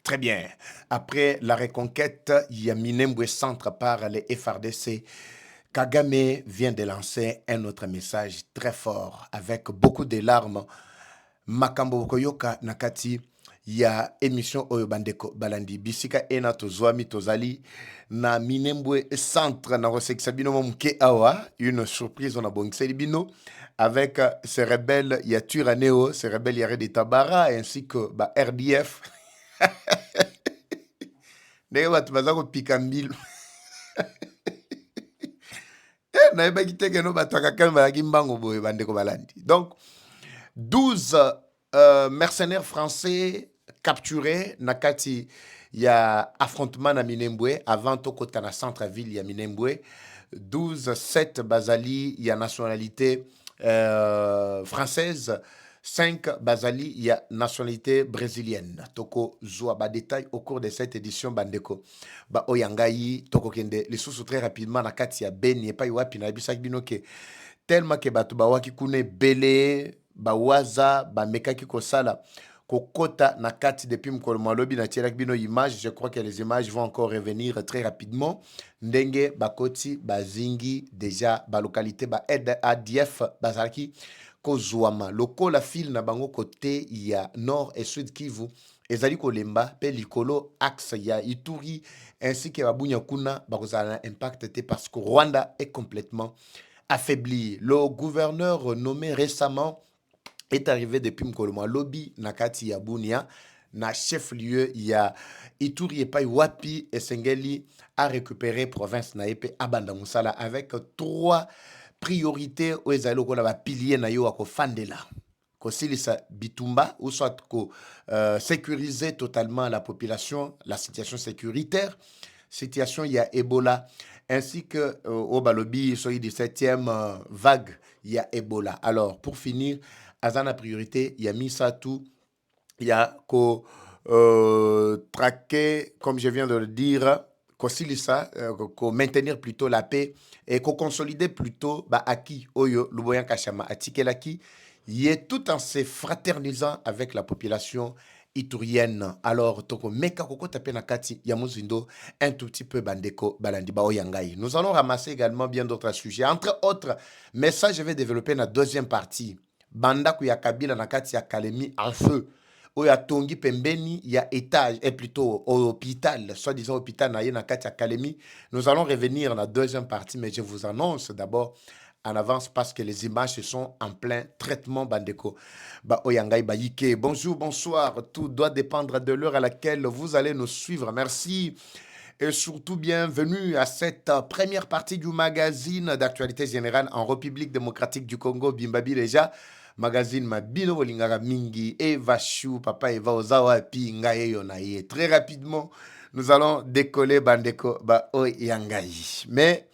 Très bien. Après la reconquête, il y a Minembwe Centre par les FRDC. Kagame vient de lancer un autre message très fort avec beaucoup de larmes. Makambo Koyoka Nakati, il y a émission Oyo Bandeko Balandi. Bisika Ena Tozwami Tozali. Na Minembwe Centre, na Rosex Bino Mke Awa. Une surprise, on a bon Bino. Avec ces rebelles, il y a Turaneo, ces rebelles, il y a Rede Tabara, ainsi que RDF. Ndenge bato baza kopika mbilo nayebaki te keno bato akakami bazalaki mbango boye bandeko balandi. Donc 12 mercenaires français capturés na kati ya affrontement na Minembwe avant tokota na centre-ville ya Minembwe. 12 7 bazali ya nationalité française, 5 bazali, il y a nationalité brésilienne. Toko Zoa, ba détail au cours de cette édition Bandeko. Ba Oyangayi, Toko Kende, les sous très rapidement, na Katia Ben, et pas Iwapi, na Bisak Binoke, tellement que Batu Bawaki Kune Bele, Ba Waza, Ba Mekaki Kosala, Kokota na Kati depuis Mkolomalobi, na Tielak Bino image, je crois que les images vont encore revenir très rapidement. Ndenge, Bakoti, Bazingi, déjà, Ba localité, Ba Ed ADF, Bazaki, Kozouama. Loko la file na bango côté, il y a nord et sud Kivu. Ezali Kolemba, pe likolo axe ya Ituri, ainsi que Babunya Kuna, Bakozala impact parce que Rwanda est complètement affaibli. Le gouverneur nommé récemment est arrivé depuis Mkoloma Lobby, Nakati ya Bunia, na chef-lieu, il y a Ituri et Pai Wapi et Sengeli a récupéré province Naepe Abanda Moussala avec 3 priorité oyo ezali lokola bapilier na yo akofandela kosilisa bitumba ou soit ko sécuriser totalement la population, la situation sécuritaire, situation il y a Ebola ainsi que au balobi sur 17e vague il y a Ebola. Alors pour finir, azana priorité il y a mis ça tout, il y a ko traquer comme je viens de le dire kosilisa ko maintenir plutôt la paix et ko consolider plutôt ba acquis oyo luboyan kashama atikelaki y tout en se fraternisant avec la population iturienne. Alors toko meka koko tapé na kati ya muzindo un tout petit peu bandeko balandi ba oyangai. Nous allons ramasser également bien d'autres sujets, entre autres, mais ça je vais développer la deuxième partie. Banda ku ya Kabila na kati ya Kalemi en feu. Oya tongi pembeni, il y a étage, et plutôt au hôpital, soi-disant hôpital na na kati ya Kalemi. Nous allons revenir dans la deuxième partie, mais je vous annonce d'abord en avance parce que les images sont en plein traitement bandeko. Ba oyangai ba yike. Bonjour, bonsoir. Tout doit dépendre de l'heure à laquelle vous allez nous suivre. Merci. Et surtout bienvenue à cette première partie du magazine d'actualité générale en République démocratique du Congo, Bimbabi déjà. Magazine Mabino Bolingara Mingi, Eva Chou, Papa Eva Ozawa, Pinga Yonaye. Très rapidement, nous allons décoller Bandeko Ba Oyangai. Mais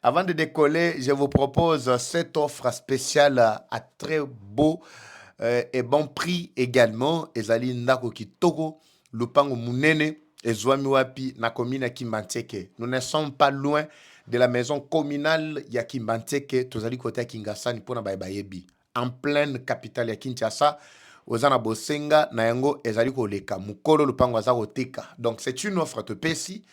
avant de décoller, je vous propose cette offre spéciale à très beau et bon prix également. Ezali Ndako Kitoko, Lupango Munene, Ezwami Wapi, Nakomina Kimbanteke. Nous ne sommes pas loin de la maison communale ya Kimbanteke, Tozali Kota Kingasani pour Bayebi. En pleine capitale ya Kinshasa, Ozana Bosenga, Nayango, Ezali Koleka, Mukoro Lupango Azaro Teka. Donc c'est une offre de Pessi.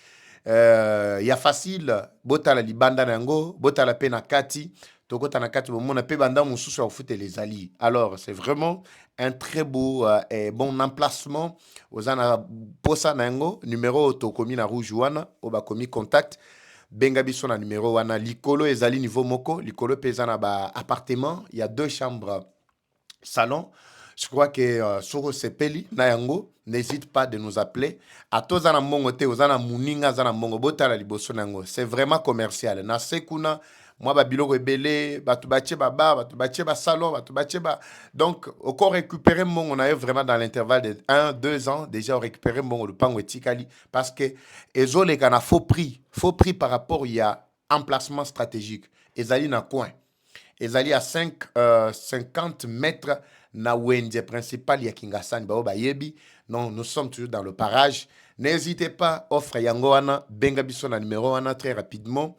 Il y a facile, bota la libanda nango, bota la pena kati, tokota na kati mon pe banda mususu au foot les ali. Alors, c'est vraiment un très beau et bon emplacement ozana posa nango numéro tokomi na rouge wana obakomi contact benga biso na numéro wana likolo ezali niveau moko, likolo pezana ba appartement, il y a 2 chambres salon. Je crois que Soro Sepeli, Nayango, n'hésite pas de nous appeler. À tous en mongo te, ozana muninga zana mongo botala liboso nango. C'est vraiment commercial. Na sekuna, moi babilo rebelle, batu bache baba, batu bache ba salon, batu bache ba. Donc, encore récupérer mongo, on a eu vraiment dans l'intervalle de 1-2 ans, déjà récupéré mongo le pango etikali. Parce que, ezole kana faux prix par rapport il y a emplacement stratégique. Ezali na coin. Ezali à 50 mètres na wende principal ya Kingasani ba yebi. Non, nous sommes toujours dans le parage. N'hésitez pas, offre yango wana, benga biso na numéro wana très rapidement.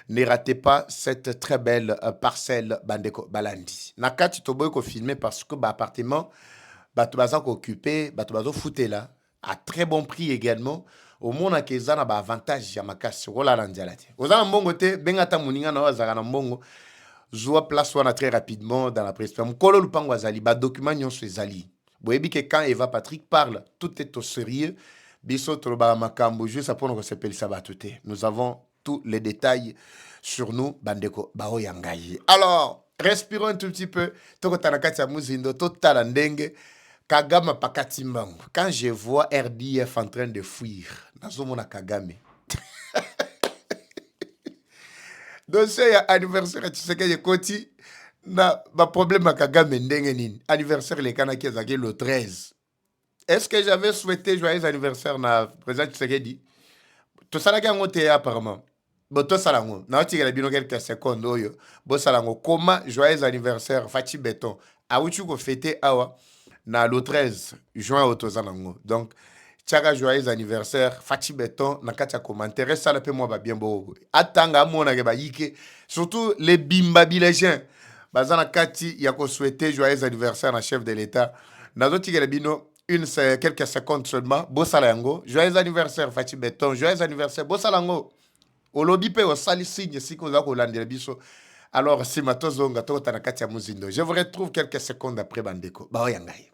Ne ratez pas cette très belle parcelle bandeko balandi. Nakati toboy ko filmer parce que ba appartement batu baza ko occupé, batu bazo fouté là. à très bon prix également. Au monde a que ça na ba avantage ya makasi rola landialati. Ozana mbongo te bengata muninga na wazaka na mbongo. Zoa place wana très rapidement dans la presse. Mkolo lupango azali ba document nyonso ezali. Boyebi que quand Eva Patrick parle, tout est au sérieux. Biso troba makambo juste pour nous s'appelle ça batute. Nous avons tous les détails sur nous bandeko bao yangai. Alors, respirons un tout petit peu. Toko tanakati ya muzindo totala ndenge Kagame pakati mbangu. Quand je vois RDF en train de fuir, nazomona Kagame. Donc c'est anniversaire tu sais que je koti na ba problème à Kagame ndenge nini. Anniversaire les Kanaki ezaki le 13. Est-ce que j'avais souhaité joyeux anniversaire na président Tshisekedi? Tout ça là qui a monté apparemment. Bon tout ça là ngo. Na oti la bino quelques secondes oyo. Bon ça là ngo comment joyeux anniversaire Fachi Beton. A uchu ko fêter awa na le 13 juin au Tozanango. Donc Tchaga joyeux anniversaire Fachi Beton na katia commentaire ça le peu moi ba bien beau. Atanga mona ke ba yike surtout les bimbabilégiens. Bazana kati ya ko souhaiter joyeux anniversaire na chef de l'état. Na zoti ke bino quelques secondes seulement. Bossalango, joyeux anniversaire Fachi Beton, joyeux anniversaire Bossalango. Olobi pe osali signe si ko za ko landela biso. Alors si matozonga to tanakati ya muzindo. Je vous retrouve quelques secondes après bandeko. Ba oyangai.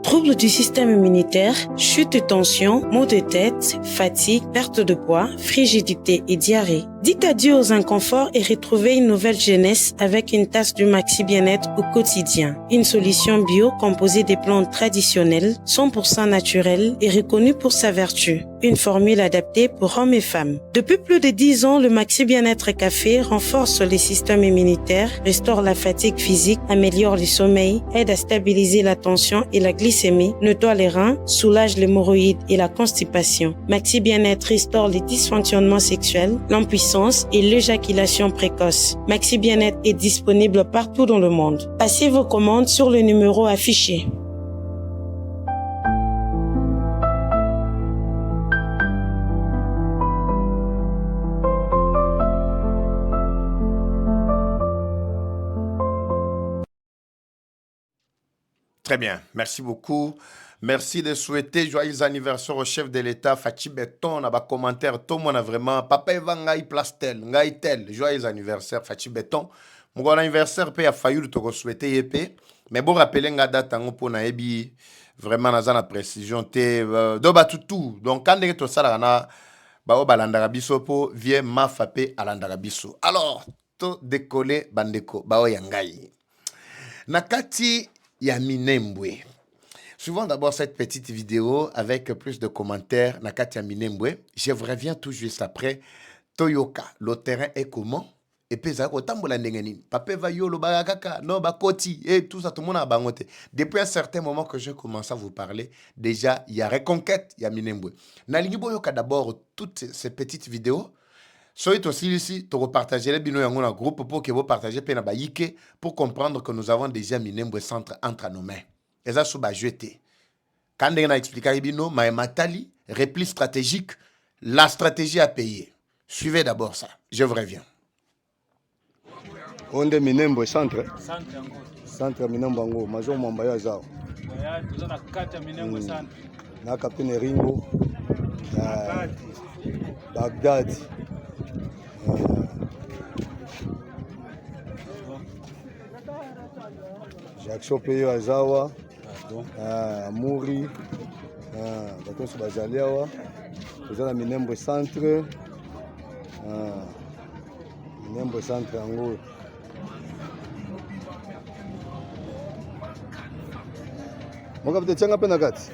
Troubles du système immunitaire, chute de tension, maux de tête, fatigue, perte de poids, frigidité et diarrhée. Dites adieu aux inconforts et retrouvez une nouvelle jeunesse avec une tasse du Maxi Bien-être au quotidien. Une solution bio composée des plantes traditionnelles, 100% naturelles et reconnue pour sa vertu. Une formule adaptée pour hommes et femmes. Depuis plus de 10 ans, le Maxi Bien-être Café renforce les systèmes immunitaires, restaure la fatigue physique, améliore le sommeil, aide à stabiliser la tension et la glycémie, nettoie les reins, soulage l'hémorroïde et la constipation. Maxi Bien-être restaure les dysfonctionnements sexuels, l'impuissance et l'éjaculation précoce. Maxi Bien-être est disponible partout dans le monde. Passez vos commandes sur le numéro affiché. Très bien, merci beaucoup. Merci de souhaiter joyeux anniversaire au chef de l'État, Fachi Beton. On a des commentaires, tout le monde a vraiment. Papa Eva Ngai place tel, Ngai tel. Joyeux anniversaire, Fachi Beton. Mon anniversaire, peut y failli te souhaiter yépé. Mais bon, rappelez nga date pour na ebi vraiment dans la précision. Do batutu. Donc, quand tu ça là, ba balandara biso po vie ma fape alandara biso. Alors, to décoller bandeko, ba oyangai. Nakati ya Minembwe. Suivons d'abord cette petite vidéo avec plus de commentaires. Nakati ya Minembwe. Je vous reviens tout juste après. Toyoka, le terrain est comment? Et puis ça kotambola ndengeni. Papa va yo lo bagaka no bakoti et tout ça tout le monde a bangoté. Depuis un certain moment que je commence à vous parler, déjà il y a reconquête, il y a Minembwe. Nalingi boyoka d'abord toutes ces petites vidéos. Soyez aussi ici, tu repartager les bino yango na groupe pour que vous partagez pena ba yike pour comprendre que nous avons déjà Minembwe centre entre nos mains. Et ça sous ba jeté. Quand on a expliqué bino matali repli stratégique, la stratégie à payer. Suivez d'abord ça. Je vous reviens. Onde Minembwe centre. Centre Minembwe ngo major Mambaya zao. Ya tuzana kata Minembwe centre. Na capitaine Ringo. Baghdad. Jacques Chopeyo Azawa, Mouri, Batonso Bazaliawa, vous avez Minembwe centre, Minembwe centre en gros. Mon capitaine, tiens un peu nagat.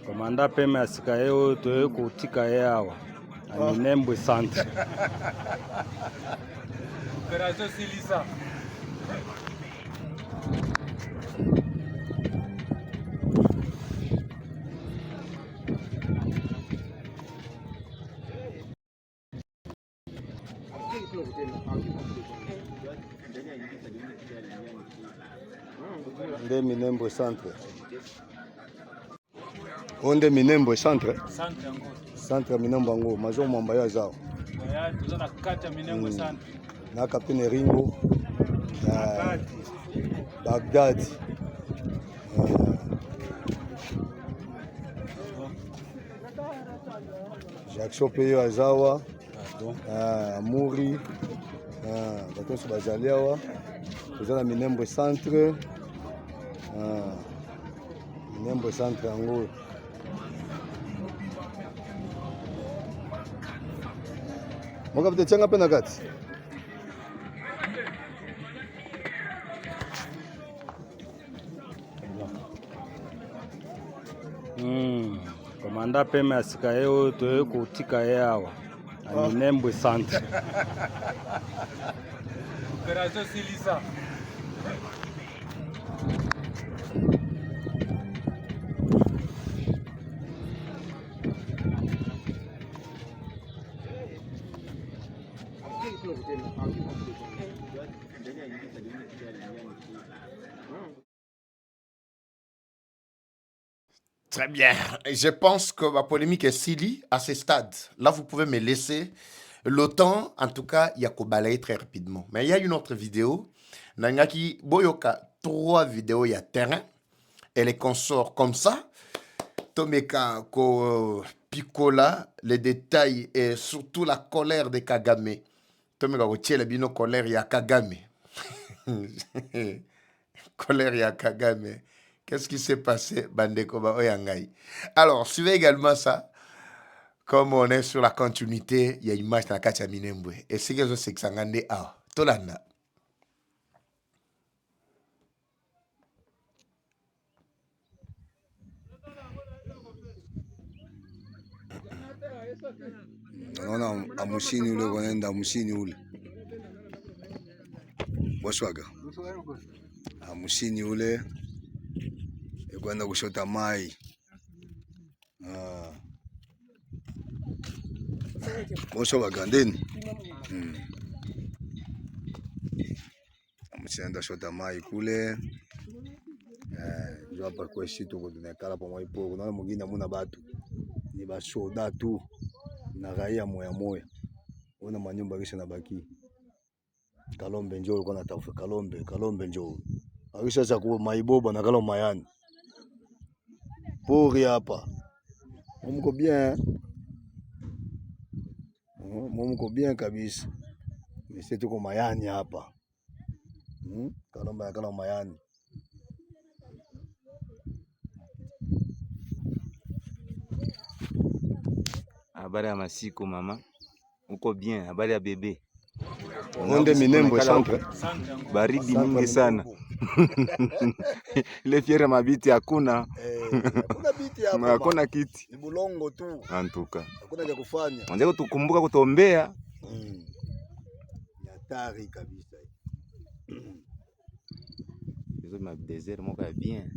Komanda peme asika yeo toye kutika yawa. Minembwe centre. Opération Silisa. Onde Minembwe centre. Onde Minembwe centre. Centre ngo. Centre Minembwe ngo major Mambaya zao. na Capitaine Ringo Bagdad Jackson Peyo Azawa Amuri bato so bazali awa toza na Minembwe centre Minembwe centre yango moka pete tianga pe na kati komanda peme ya sika ye oyo toye kotika ye awa na Minembwe centre. Opération Silisa. Très bien. Je pense que ma polémique est Sili à ce stade. Là, vous pouvez me laisser le temps. En tout cas, il y a qu'au balayer très rapidement. Mais il y a une autre vidéo. Nangaki Boyoka, 3 vidéos, il y a terrain. Et les consorts comme ça. Tomeka, ko Picola, les détails et surtout la colère de Kagame. Tomeka, ko tchele bino colère, il y a Kagame. Colère, il y a Kagame. Qu'est-ce qui s'est passé, Bandeko Oyangai? Alors, suivez également ça. Comme on est sur la continuité, il y a une image dans la Kacha Minembwe. Et c'est que c'est que ça ngande a. Tolanda. naona amushini ule kwenda amushini ule boswaga amushini ule kwenda kushota mai boswaga ndeni amushini enda shota mai kule ndio hapa kwa shitu kwa tunakala pa mwaipo kuna mwingine amuna batu ni bashoda tu na raia moya moya ona manyumba kisha na baki Kalombe njoo ulikuwa natafuta Kalombe njoo akisha cha kwa maiboba na kalo mayani pori hapa mko bien mko bien kabisa sisi tuko mayani hapa Kalombe na kalo mayani. Habari ya masiku mama, uko bien? Habari ya bebe? Onde Minembwe centre. Baridi mingi sana. Ile fiera mabiti hakuna. Hakuna biti hapa. Hakuna kiti. Ni bulongo tu. Antuka. Hakuna cha kufanya. Anza kutukumbuka kutombea. Ni hatari kabisa. Hizo ma desert moka bien.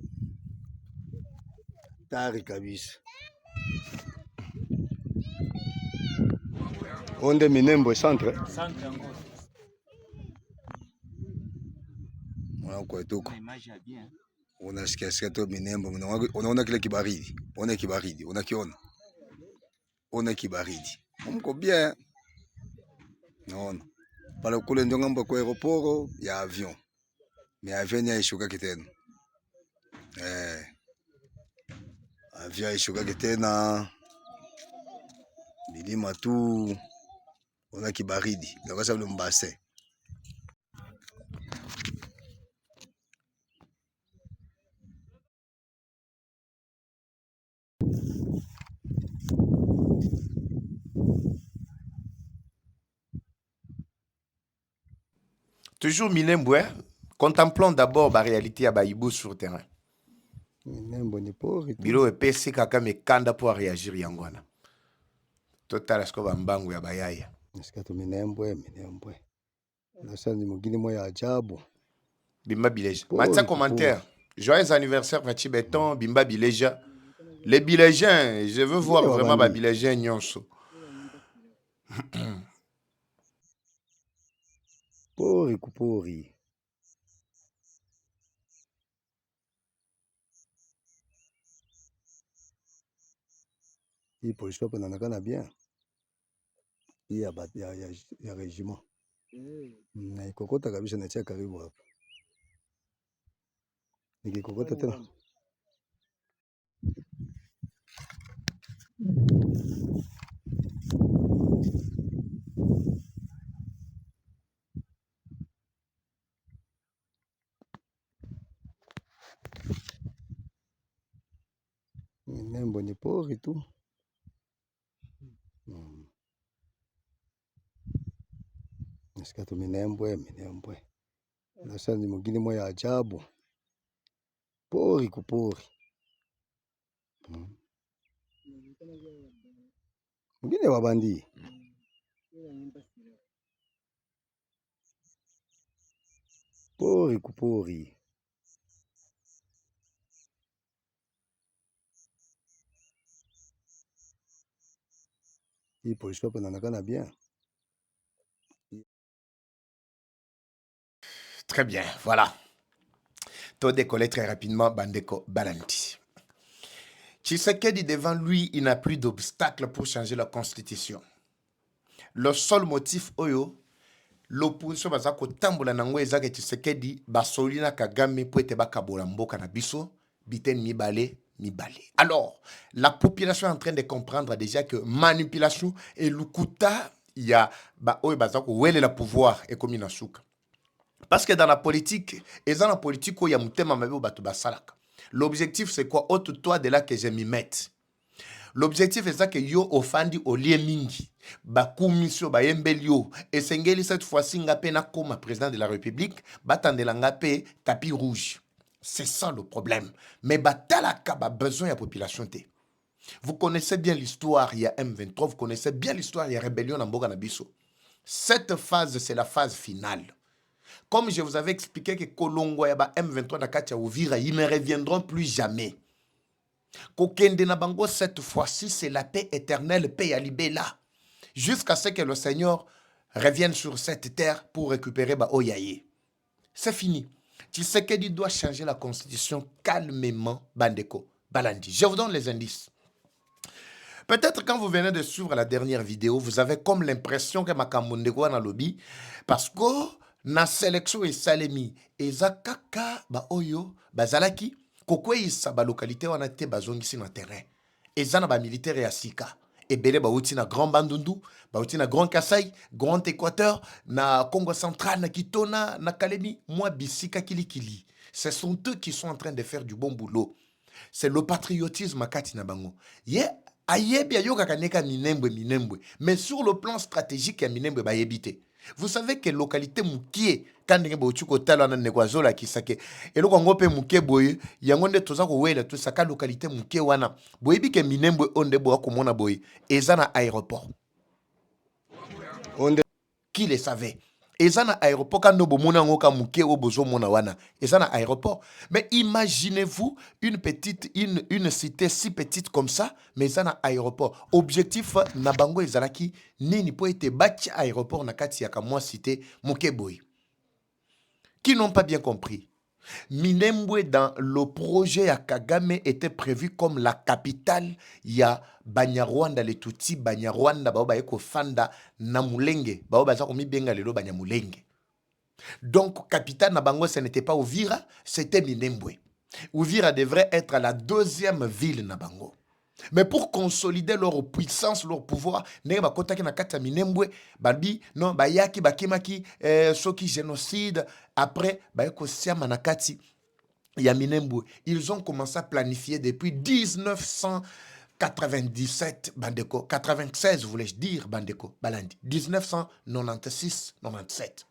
Hatari kabisa. Onde Minembwe centre. Centre yango. Mwana kwa tuko. Unasikia sikia tu Minembwe, unaona kile kibaridi. Ona kibaridi, unakiona. Ona kibaridi. Mko bien. Naona. Pale kule ndio ngambo kwa aeroport ya avion. Mais avion ya ishuka kitena. Avion ishuka kitena. Milima tu. Ona kibaridi. Ndio sababu mbase. Toujours Minembwe, contemplons d'abord la réalité à Baïbou sur le terrain. Minembwe ni pori. Bilo epesi kaka mekanda pour réagir yangwana. Total asko bambangu ya bayaya. Nasikia tu Minembwe. Nasa ni mugini moya ajabu. Bimba Bileja. Matin commentaire. Joyeux anniversaire Fachi Beton, Bimba Bileja. Les Bilégiens, je veux voir vraiment les Bilégiens nyonso. Pori kupori. Hii polisi hapa inaonekana bien. hii ya régiment na ikokota kabisa na chia karibu hapa, nikikokota tena Minembwe ni pori tu. Nasikia tu Minembwe. Sasa ni mwingine mwa ya ajabu, pori kupori. Mwingine wa bandi. Pori kupori. Hii polisi hapa inaonekana bien. Très bien, voilà. Tout décollé très rapidement, Bandeko Balandi. Tshisekedi, devant lui, il n'a plus d'obstacle pour changer la constitution. Le seul motif, oyo, l'opposition baza kotambola nango ezaka Tshisekedi basolina Kagame po ete bakabola mboka na biso biten mibale. Alors, la population est en train de comprendre déjà que manipulation et lukuta ya ba oyo baza ko wele la pouvoir et comme inasuka. Parce que dans la politique, et dans la politique, il y a mutema mabe bato basalaka. L'objectif c'est quoi? Autre toi de là que je m'y mette. L'objectif est ça que yo ofandi olie mingi. Ba komisio ba yembelio. Et sengeli cette fois-ci ngapé na comme président de la République, batandela ngapé tapis rouge. C'est ça le problème. Mais batalaka ba besoin de la population te. Vous connaissez bien l'histoire, il y a M23, vous connaissez bien l'histoire, il y a rébellion en Mboga Nabiso. Cette phase, c'est la phase finale. Comme je vous avais expliqué que Kolongo et M23 Nakatia Ouvira, ils ne reviendront plus jamais. Kokende Nabango, cette fois-ci, c'est la paix éternelle, paix à Libéla. Jusqu'à ce que le Seigneur revienne sur cette terre pour récupérer Oyaye. C'est fini. Tshisekedi doit changer la constitution calmement, Bandeko, Balandi. Je vous donne les indices. Peut-être quand vous venez de suivre la dernière vidéo, vous avez comme l'impression que Makamondeko a dans le lobby, parce que na sélection et salemi, eza kaka ba oyo, bazalaki, kokwe isa ba localité wana te bazongisi na terrain. Eza na ba militaire ya sika. Ebele ba uti na Grand Bandundu, ba uti na Grand Kassai, Grand Équateur, na Congo Central, na Kitona, na Kalemi, moi bisika kilikili. Ce sont eux qui sont en train de faire du bon boulot. C'est le patriotisme kati na bango. Ayebi ayoka kaneka Minembwe. Mais sur le plan stratégique, ya Minembwe ba yebite. Vous savez que localité mukie quand ndenge bochuko talo na nekwazola kisake eloko ngope mukie boye yangonde toza ko wela to saka localité mukie wana boyebi ke Minembwe onde bo akomona boye ezana aéroport onde qui le savait ezana aéroport quand no mona ngoka mukie obozo mona wana ezana aéroport. Mais imaginez-vous une cité si petite comme ça mais ezana aéroport. Objectif na bango ezalaki nini po ete bati aéroport na kati ya kamwa cité mukie boy qui n'ont pas bien compris. Minembwe dans le projet à Kagame était prévu comme la capitale ya Banyarwanda le Tutsi Banyarwanda baoba eko fanda na Mulenge baoba za komi benga lelo Banyamulenge. Donc capitale na bango ce n'était pas Uvira, c'était Minembwe. Uvira devrait être la deuxième ville na bango. Mais pour consolider leur puissance, leur pouvoir, ne ba kotaki na kata Minembwe, babi non bayaki bakimaki soki génocide après bayeko siama na kati ya Minembwe. Ils ont commencé à planifier depuis 1997 Bandeko, 96 voulais-je dire Bandeko, Balandi, 1996-97.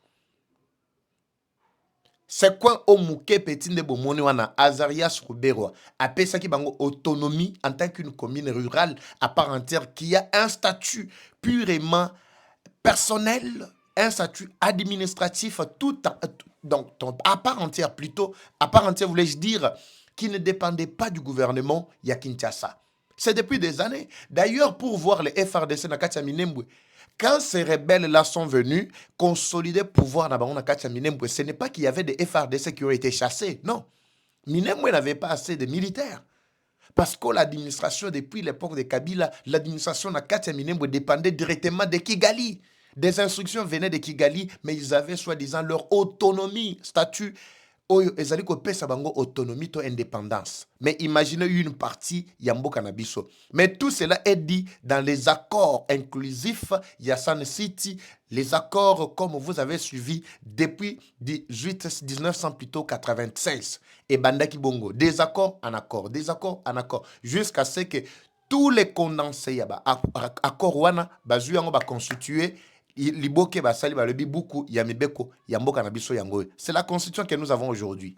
C'est quoi au mouké petit de bomoni wana Azarias Rubero a pesaki bango autonomie en tant qu'une commune rurale à part entière qui a un statut purement personnel, un statut administratif donc à part entière plutôt, à part entière voulais-je dire qui ne dépendait pas du gouvernement ya Kinshasa. C'est depuis des années. D'ailleurs pour voir les FRDC na Katia Minembwe, quand ces rebelles-là sont venus consolider le pouvoir dans Minembwe, ce n'est pas qu'il y avait des FRDC qui ont été chassés. Non. Minembwe n'avait pas assez de militaires. Parce que l'administration, depuis l'époque de Kabila, l'administration na Katia Minembwe dépendait directement de Kigali. Des instructions venaient de Kigali, mais ils avaient soi-disant leur autonomie, statut. Ils allaient couper sa bango autonomie, to indépendance. Mais imaginez une partie Yambo Cannabiso. Mais tout cela est dit dans les accords inclusifs Yassan City, les accords comme vous avez suivi depuis 1900 plutôt 96 et Bandaki Bongo. Des accords en accord, jusqu'à ce que tous les condensés, accords wana, bazu yango ba constituer. C'est la constitution que nous avons aujourd'hui.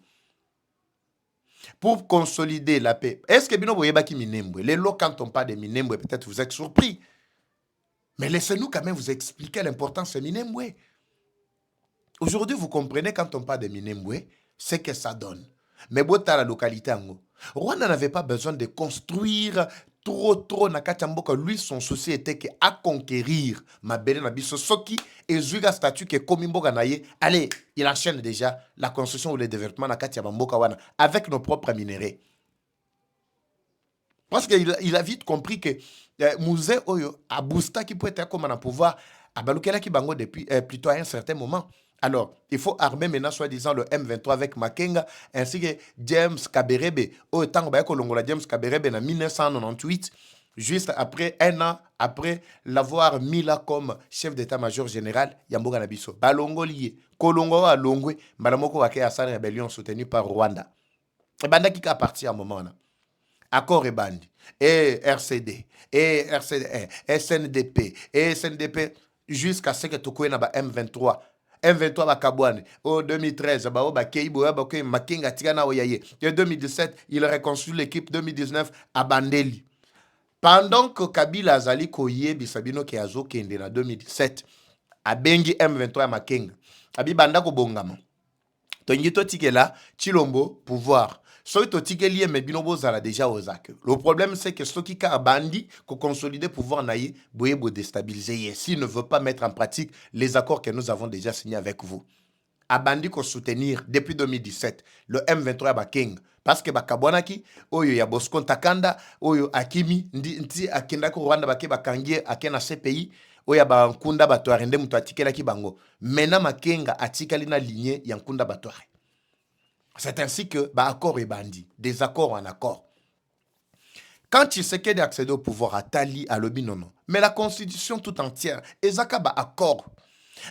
Pour consolider la paix. Est-ce que Bino Boyebaki Minembwe? Les lots, quand on parle de Minembwe, peut-être vous êtes surpris. Mais laissez-nous quand même vous expliquer l'importance de Minembwe. Aujourd'hui, vous comprenez quand on parle de Minembwe, ce que ça donne. Mais Bota la localité Ango. Rwanda n'avait pas besoin de construire trop Nakatamboka. Lui, son souci était que à conquérir ma belle Nabiso Soki et Zuga statut que Komimboga Naye. Allez, il enchaîne déjà la construction ou le développement Nakatiamboka Wana avec nos propres minéraux. Parce qu'il a vite compris que Musée Oyo a boosté qui peut être comme un pouvoir à Balukela qui bango depuis plutôt à un certain moment. Alors, il faut armer maintenant, soi-disant, le M23 avec Makenga, ainsi que James Kaberebe. Au temps où James Kaberebe en 1998, juste après, un an après l'avoir mis là comme chef d'état-major général, Yamboga Nabiso. Balongo lié. Kolongo a longwe, Malamoko Wake Assan rébellion soutenue par Rwanda. Et Banda qui a parti à un moment là. Accord et bandi. Et RCD. Et RCD. SNDP. Et SNDP. Jusqu'à ce que Tokoye na ba M23. M23 bakabwane. En 2013, Makenga Tigana Oyaye. En 2017, il reconstruit l'équipe 2019 à Bandeli. Pendant que Kabila Azali Koye Bisabino Keazo Kende en 2017, à Bengi M23 à Makenga. Abi Bandako Bongama. Tongito Tikela, Chilombo, pouvoir. Déjà le problème, c'est que ceux qui ont bandi, qui consolidé pouvoir naïe, vous déstabiliser. S'il ne veut pas mettre en pratique les accords que nous avons déjà signés avec vous. A bandi qu'on soutenir depuis 2017, le M23 Baking. Parce que Bakabwanaki, Oyo ya Bosco Takanda, Oyo Akimi, Ndi Akenda ko Rwanda Bake Bakangie, Akena CPI, Oya Bankunda Batware, Nde Mutu Atikela Kibango. Mena Makenga Atikali na lignée Yankunda Batware. C'est ainsi que, accord et bandit, des accords en accord. Quand tu sais qu'il y a accéder au pouvoir à Tali, à Lobi, non. Mais la constitution tout entière, ezaka accord.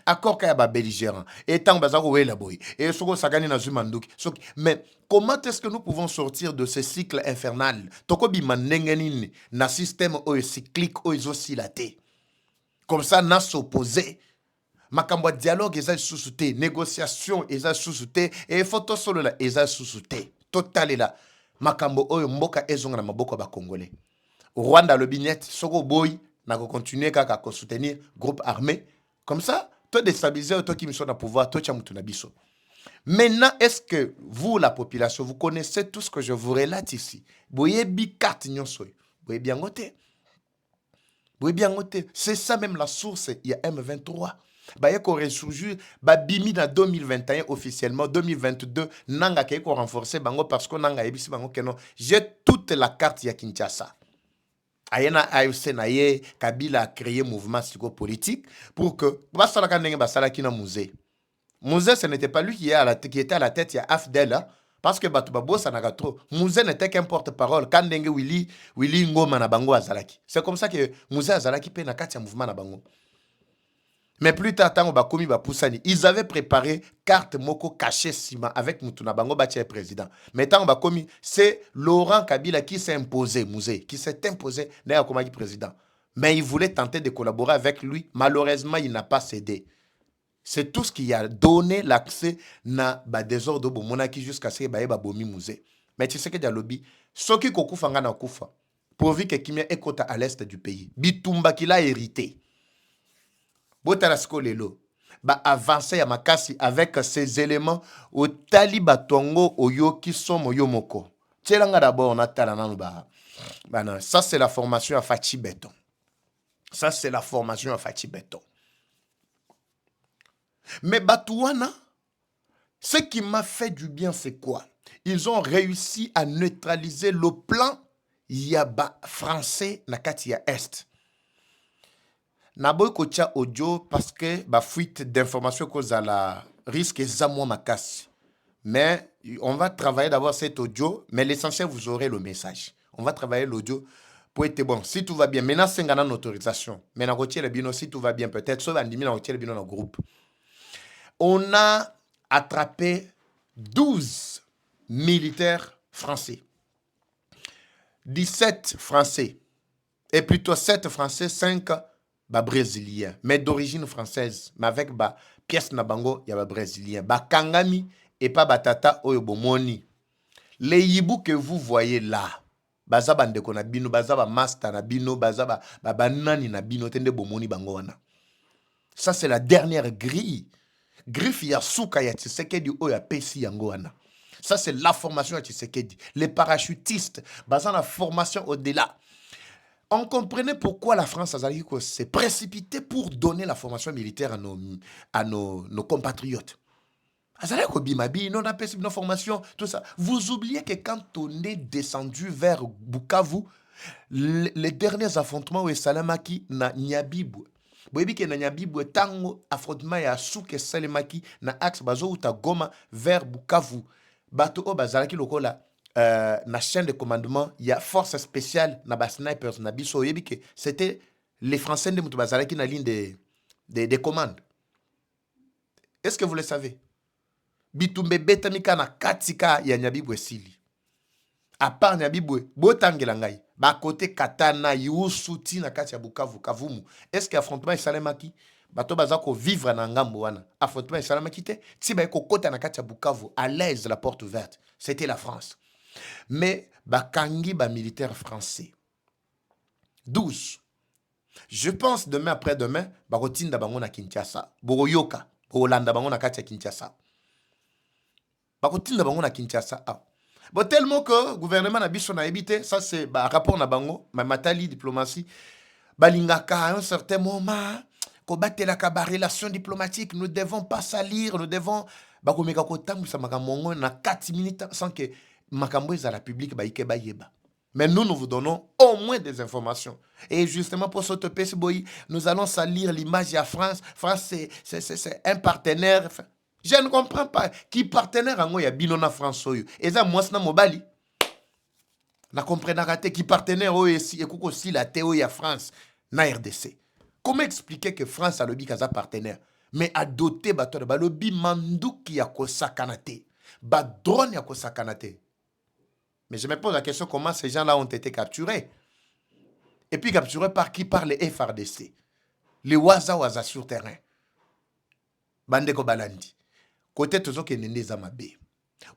Accord qu'il y a belligérant. Et tant bazaro la boy. Et soko sagani na zumanduki. Mais comment est-ce que nous pouvons sortir de ce cycle infernal? Toko bimanengenini na système cyclique oscillaté. Comme ça, n'a s'opposer. Makambo dialogue eza sous-souté, négociation eza sous-souté et photo solo la eza sous-souté. Total là. Makambo oyo mboka ezonga na maboko ba congolais. Rwanda le bignette soko boy na ko continuer kaka soutenir groupe armé comme ça, toi déstabiliser toi qui me sont à pouvoir toi chamutu na biso. Maintenant, est-ce que vous la population vous connaissez tout ce que je vous relate ici? Boye bi carte nyonso. Boye bien ngote. Boye bien ngote. C'est ça même la source, il y a M23. Bayeko ressurgir bimi na 2021 officiellement 2022 nanga keko renforcer bango parce que nanga ebisi bango keno j'ai toute la carte ya Kinshasa. Ayena AFC naye Kabila a créé mouvement psychopolitique pour que basala kanenge basala kina musée. Musée ce n'était pas lui qui était à la tête ya Afdel parce que batuba bossa na trop. Musée n'était qu'un porte-parole kandenge Willy Ngoma na bango azalaki. C'est comme ça que Musée azalaki pe na kati ya mouvement na bango. Mais plus tard, ils avaient préparé carte moko cachée Sima avec Mutuna Bango Batia président. Mais tant c'est Laurent Kabila qui s'est imposé, Musée, qui s'est imposé comme président. Mais il voulait tenter de collaborer avec lui. Malheureusement, il n'a pas cédé. C'est tout ce qui a donné l'accès na désordre au monarchie jusqu'à ce que bomi Musée. Mais tu sais que dans le lobby, ceux qui kokufa ngana kufa, pourvu que Kimia est à l'est du pays. Bitumba qu'il a hérité. Botarasko lelo avancer à makasi avec ces éléments au taliba tongo oyo qui sont moyomoko. Tchelanga d'abord on a talana ba ça c'est la formation à Fachi Béton. Ça c'est la formation à Fachi Béton. Mais Batouana, ce qui m'a fait du bien c'est quoi? Ils ont réussi à neutraliser le plan il y a ba français na kati ya est. Na boy kocha audio parce que ba fuite d'informations cause à la risque examoi makasi. Mais on va travailler d'abord cet audio, mais l'essentiel vous aurez le message. On va travailler l'audio pour être bon. Si tout va bien, maintenant c'est une autorisation. Maintenant retirer le bino si tout va bien peut-être sauf andimi na retirer le bino dans le groupe. On a attrapé 12 militaires français. 17 français. Et plutôt 7 français, 5 brésiliens. Mais d'origine française. Mais avec ba pièce na bango, il y a brésilien. Ba kangami et pas batata oyo bomoni. Les hibou que vous voyez là, baza bandeko na bino, baza ba master na bino, baza ba banani na bino, tende bomoni bango wana. Ça c'est la dernière grille. Griffe ya souka ya Tshisekedi oyo pesi yango wana. Ça c'est la formation ya Tshisekedi. Les parachutistes, baza la formation au-delà. On comprenait pourquoi la France s'est précipitée pour donner la formation militaire à nos compatriotes. On a fait une formation, tout ça. Vous oubliez que quand on est descendu vers Bukavu, les derniers affrontements au Salamaki na Nyabibwe. Boyebi ke na Nyabibwe tango affrontement ya Souke Salemaki na axe bazo uta Goma vers Bukavu. Bato o bazalaki lokola na chaîne de commandement, il y a force spéciale na ba snipers na biso yebi ke c'était les Français de mutu bazalaki na ligne des commandes. Est-ce que vous le savez? Bitumbe betamika na katika ya Nyabibwe sili. À part Nyabibwe, botangela ngai, ba côté Katana, Yusuti na kati ya Bukavu, Kavumu. Est-ce que affrontement esalemaki? Bato bazako vivre na ngambo wana. Affrontement esalemaki te, ti ba eko kota na kati ya Bukavu, à l'aise la porte ouverte. C'était la France. Mais bakangi ba militaire français. 12. Je pense demain après-demain, bakotinda bango na Kinshasa. Boroyoka, Bolanda bango na kati ya Kinshasa. Bakotinda bango na Kinshasa. Bon, tellement que le gouvernement n'a pas évité, ça c'est rapport na bango, ma matali diplomatie, balingaka à un certain moment, combattre la relation diplomatique, nous ne devons pas salir, nous devons, bakomeka kotambu sa makamongo na 4 minutes sans que makambo à la public baike bayeba. Mais nous vous donnons au moins des informations. Et justement pour s'occuper nous allons salir l'image de la France. France c'est un partenaire. Je ne comprends pas. Qui partenaire en ya bino na France oyo. Eza mwasi na mobali. Na comprendre raté qui partenaire oyo et kuko si la théo ya France na RDC. Comment expliquer que France a le bikaza partenaire mais a doté bato ba lobi manduki ya kosakanate. Ba drone ya kosakanate. Mais je me pose la question comment ces gens-là ont été capturés. Et puis capturés par qui? Par les FRDC. Les waza sur terrain. Bandeko Balandi. Côté toujours que Nene Zamabe.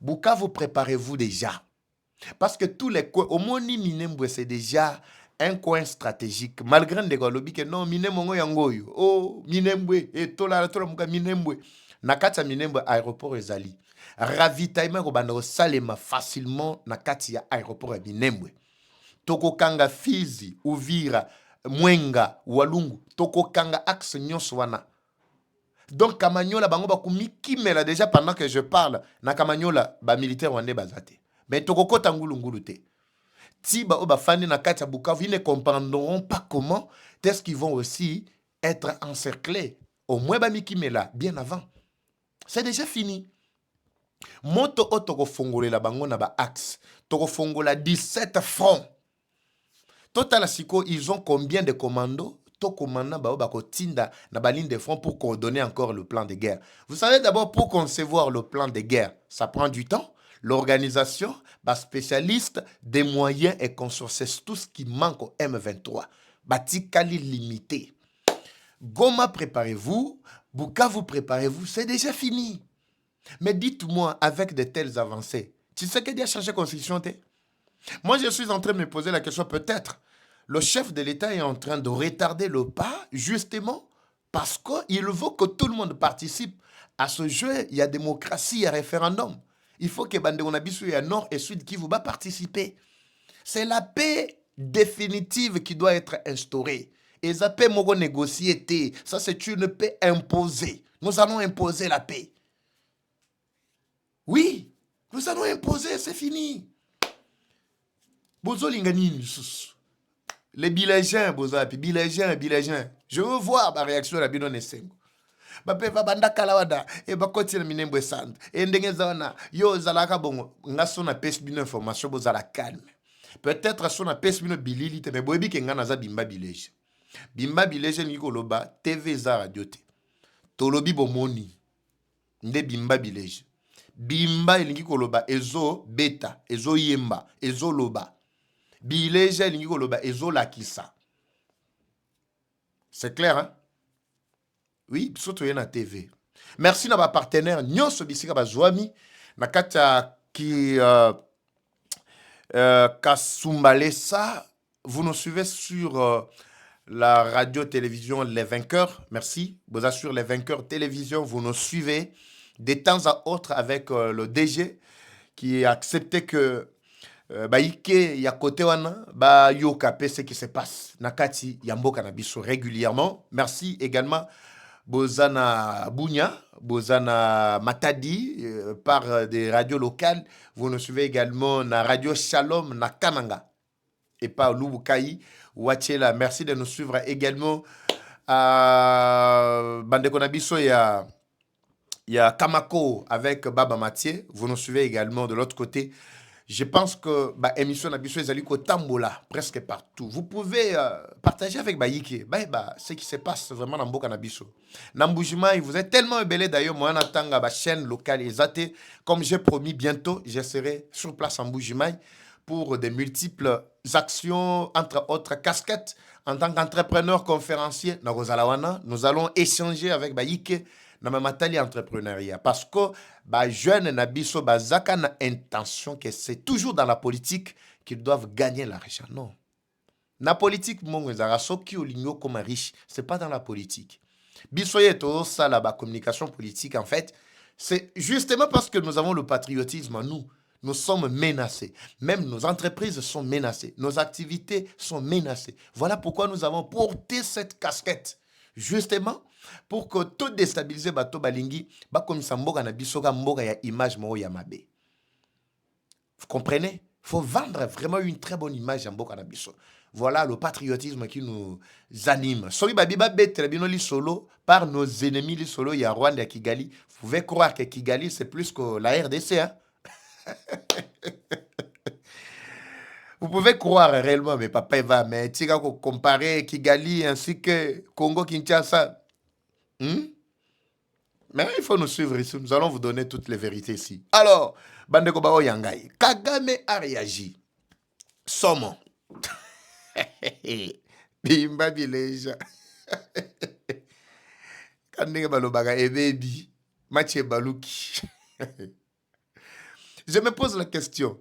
Bukavu, préparez-vous déjà. Parce que tous les coins, au moins Minembwe, c'est déjà un coin stratégique. Malgré Ndegolobi que non, Minembwe yangoyo. Oh, Minembwe, et tola muka Minembwe. Nakata Minembwe, aéroport Ezali. Ravitaillement au Salema facilement nakati ya aéroport Minembwe. Toko Kanga Fizi, Uvira, Mwenga, Walungu. Toko Kanga axe nyonso wana. Donc Kamanyola bango bakumi kimela déjà pendant que je parle na Kamanyola ba militaire wande bazate. Mais tokoko tangulu ngulute. Tiba oba fani na kati ya Bukavu, ils ne comprendront pas comment est-ce qu'ils vont aussi être encerclés. Au moins ba mikimela bien avant. C'est déjà fini. Moto otoko fongole la bango na ba axe. Toko fongola 17 fronts. Total siko ils ont combien de commandos? Commandant tinda na baline de front pour coordonner encore le plan de guerre. Vous savez d'abord pour concevoir le plan de guerre, ça prend du temps. L'organisation, spécialiste, des moyens et ressources, c'est tout ce qui manque au M23. Batikali limité. Goma, préparez-vous. Bukavu, préparez-vous. C'est déjà fini. Mais dites-moi, avec de telles avancées, tu sais qu'il y a changé la constitution? Moi, je suis en train de me poser la question, peut-être. Le chef de l'État est en train de retarder le pas, justement, parce qu'il veut que tout le monde participe à ce jeu. Il y a démocratie, il y a référendum. Il faut que Bandéonabisu et Nord et Sud qui vous va participer. C'est la paix définitive qui doit être instaurée. Et la paix mogo négocier. Ça, c'est une paix imposée. Nous allons imposer la paix. Oui, nous allons imposer, c'est fini. Bozo lingani sus. Les villageois, boza, puis villageois. Je veux voir ma réaction à la bino nesengo. Bapeva banda kalawada e bakoti na minembo sand. E ndenge zana yo zalaka bongo ngaso na pes bino information bozala calme. Peut-être son na pes bino bilili te mais boyebi ke ngana za bimba village. Bimba village ni koloba TV za radio te. Tolobi bomoni. Nde bimba village. Bimba elingi koloba ezo beta, ezo yemba, ezo loba. Village elingi koloba ezo lakisa. C'est clair, hein? Oui, surtout na TV. Merci à ma partenaire Nyonso Bisika Bazwami, Nakata qui Kasumbalesa. Vous nous suivez sur la radio-télévision Les Vainqueurs. Merci. Vous êtes sur Les Vainqueurs Télévision. Vous nous suivez de temps à autre avec le DG qui a accepté que Baïke Yakote wana ba yokape ce qui se passe. Nakati Yamboka Nabiso régulièrement. Merci également. Bozana Bounia, Bozana Matadi, par des radios locales. Vous nous suivez également na Radio Shalom, na Kananga. Et par Lubukai, Wachela. Merci de nous suivre également à Bandekonabiso. Il y a Kamako avec Baba Mathieu. Vous nous suivez également de l'autre côté. Je pense que l'émission Nabiso est allée au Tambola, presque partout. Vous pouvez partager avec Baïke ce qui se passe vraiment dans Mboka Nabiso. Namboujimai, vous êtes tellement ébellé d'ailleurs. Moi, j'attends la chaîne locale Ezate. Comme j'ai promis, bientôt, je serai sur place en Boujimai pour des multiples actions, entre autres casquettes. En tant qu'entrepreneur conférencier, nous allons échanger avec Baïke. Dans ma matali entrepreneuriat parce que jeune nabiso bazaka na intention que c'est toujours dans la politique qu'ils doivent gagner l'argent. Non. Na politique mon ezara soki olingo comme riche, c'est pas dans la politique. Bisoye to ça la communication politique en fait, c'est justement parce que nous avons le patriotisme en nous. Nous sommes menacés. Même nos entreprises sont menacées. Nos activités sont menacées. Voilà pourquoi nous avons porté cette casquette. Justement, pour que tout déstabiliser bato balingi, comme ça mboka na bisoka mboka ya image mo ya mabe. Vous comprenez? Il faut vendre vraiment une très bonne image en mboka na biso. Voilà le patriotisme qui nous anime. Soki babiba betre bino li solo par nos ennemis li solo ya Rwanda ya Kigali. Vous pouvez croire que Kigali c'est plus que la RDC, hein? Vous pouvez croire réellement, mais papa va, mais tu vas comparer Kigali ainsi que Congo-Kinshasa. Mais il faut nous suivre ici. Nous allons vous donner toutes les vérités ici. Alors, Bandeko Bao Yangai, Kagame a réagi. Somo. Bimba Bileja. Kandenge Balobaga et baby. Mathieu Balouki. Je me pose la question.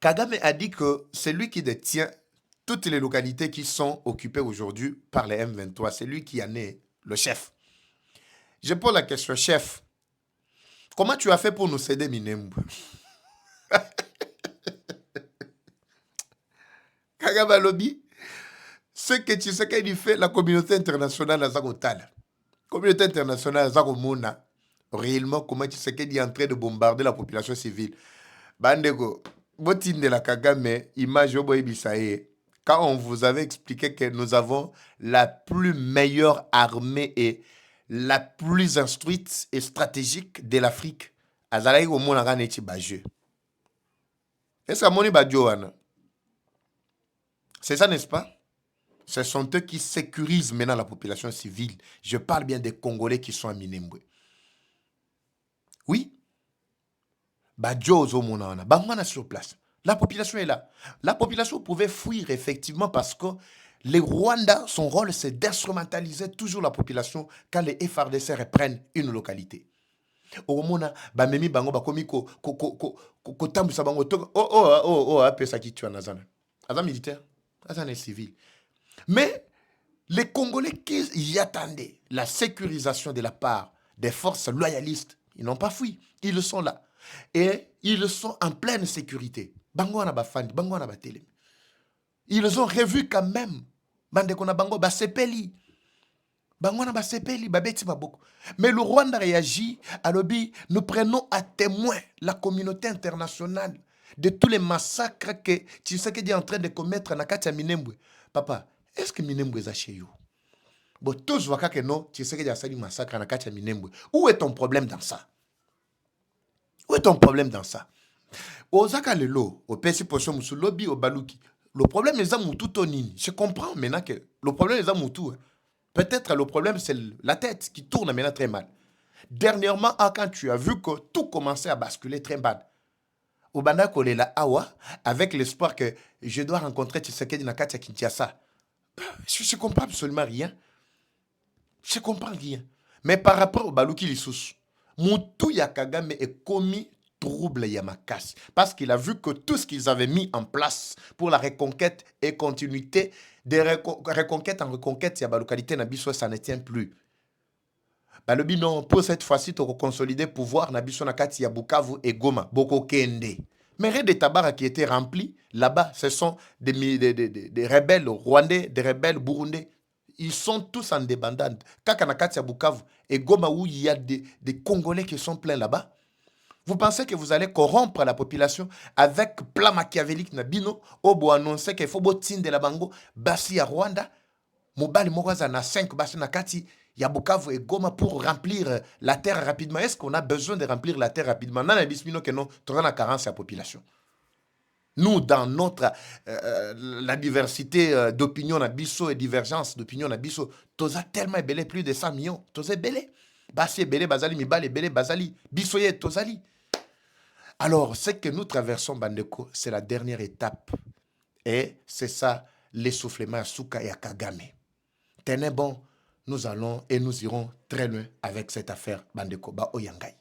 Kagame a dit que c'est lui qui détient toutes les localités qui sont occupées aujourd'hui par les M23. C'est lui qui en est le chef. Je pose la question, chef. Comment tu as fait pour nous céder Minembwe? Kagame lobby. Ce que tu sais qu'il fait, la communauté internationale à Zagotal. La communauté internationale à Zagomona. Réellement, comment tu sais qu'il est en train de bombarder la population civile? Bandego. De la Kagame, image quand on vous avait expliqué que nous avons la plus meilleure armée et la plus instruite et stratégique de l'Afrique, est-ce que c'est ça, n'est-ce pas? Ce sont eux qui sécurisent maintenant la population civile. Je parle bien des Congolais qui sont à Minembwe. Oui. Sur place. La population est là. La population pouvait fuir effectivement parce que les Rwandais, son rôle, c'est d'instrumentaliser toujours la population quand les FARDC reprennent une localité. Bamemi bango bakomi ko tambusa bango apesa ki tu anazana. Azan militaire, azan est civil. Mais les Congolais qui y attendaient la sécurisation de la part des forces loyalistes, ils n'ont pas fui. Ils sont là. Et ils sont en pleine sécurité. Ils ont revu quand même. Mais le Rwanda réagit à l'objet. Nous prenons à témoin la communauté internationale de tous les massacres que Tshisekedi est en train de commettre na kati ya Minembwe. Papa, est-ce que Minembwe est chez vous? Bon, tous voient que non, Tshisekedi a sali massacre na kati ya Minembwe. Où est ton problème dans ça? Où est ton problème dans ça? Ozaka lelo, au PC Pocho Moussou, lobby au Baluki. Le problème est Zamoutou Tonini. Je comprends maintenant que le problème est Zamoutou. Peut-être le problème c'est la tête qui tourne maintenant très mal. Dernièrement, quand tu as vu que tout commençait à basculer très mal, au Banda Kolela Awa, avec l'espoir que je dois rencontrer Tshisekedi na Katia Kinshasa, je ne comprends absolument rien. Je ne comprends rien. Mais par rapport au Baluki Lissous, Moutou Yakagame est commis trouble Yamakasi. Parce qu'il a vu que tout ce qu'ils avaient mis en place pour la reconquête et continuité de reconquête en reconquête, il y a la localité Nabiso, ça ne tient plus. Balobi non, pour cette fois-ci, tu consolider le pouvoir Nabiso Nakati Bukavu et Goma, Boko Kende. Mais rien de tabac qui étaient remplis là-bas, ce sont des rebelles rwandais, des rebelles burundais. Ils sont tous en débandade. Kakanakati Bukavu et Goma, où il y a des Congolais qui sont pleins là-bas. Vous pensez que vous allez corrompre la population avec plan machiavélique Nabino, ou vous annoncez qu'il faut botin de la bango, basi à Rwanda, mobali moraza na 5 basi na kati, ya Bukavu et Goma pour remplir la terre rapidement. Est-ce qu'on a besoin de remplir la terre rapidement? Non, bismino que non, tu as carence à la population. Nous, dans notre la diversité d'opinion Nabiso et divergence d'opinion Nabiso, tu as tellement ébélé plus de 100 millions. Tu as ébélé. Basi ébélé, bazali, mibali ébélé, bazali, bisoye, tozali. Alors, ce que nous traversons, Bandeko, c'est la dernière étape. Et c'est ça, l'essoufflement à Souka et à Kagame. Tenez bon, nous allons et nous irons très loin avec cette affaire, Bandeko, ba Oyangai.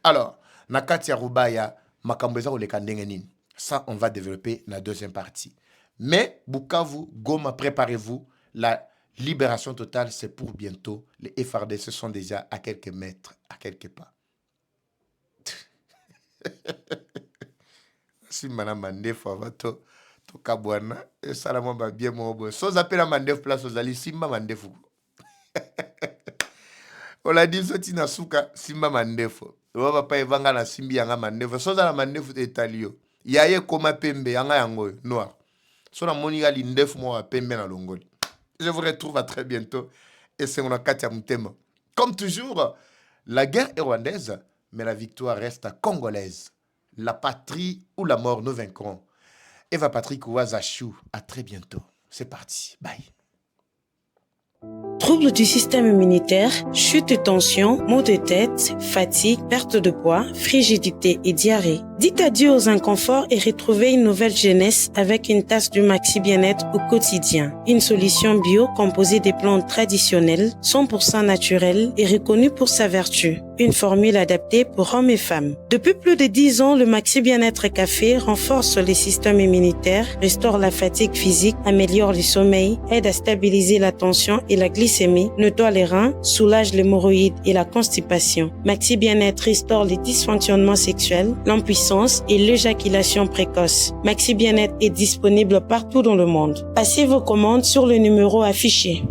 Alors, Nakati Arubaya, Makambeza ou les Kandengenin. Ça, on va développer la deuxième partie. Mais, Bukavu, Goma, préparez-vous. La libération totale, c'est pour bientôt. Les FRDC sont déjà à quelques mètres, à quelques pas. Si madame Mandef avato to kabwana et salama ba bien mo bo so zapela Mandef place ozali simba Mandef. On l'a dit soti na suka simba Mandef. O papa evanga na simbi yanga Mandef. So za la Mandef etalio. Yaye koma pembe yanga yango noir. So na moni gali ndef mo wa pembe na longoli. Je vous retrouve à très bientôt et c'est on a Katia Mutema. Comme toujours, la guerre est rwandaise, mais la victoire reste congolaise. La patrie ou la mort, nous vaincrons. Eva Patrick Ouazachou, à très bientôt. C'est parti. Bye. Troubles du système immunitaire, chute de tension, maux de tête, fatigue, perte de poids, frigidité et diarrhée. Dites adieu aux inconforts et retrouvez une nouvelle jeunesse avec une tasse du Maxi Bien-être au quotidien. Une solution bio composée des plantes traditionnelles, 100% naturelles et reconnue pour sa vertu. Une formule adaptée pour hommes et femmes. Depuis plus de 10 ans, le Maxi Bien-être Café renforce les systèmes immunitaires, restaure la fatigue physique, améliore le sommeil, aide à stabiliser la tension et la glycémie, nettoie les reins, soulage l'hémorroïde et la constipation. Maxi Bien-être restaure les dysfonctionnements sexuels, l'impuissance et l'éjaculation précoce. Maxi Bien-être est disponible partout dans le monde. Passez vos commandes sur le numéro affiché.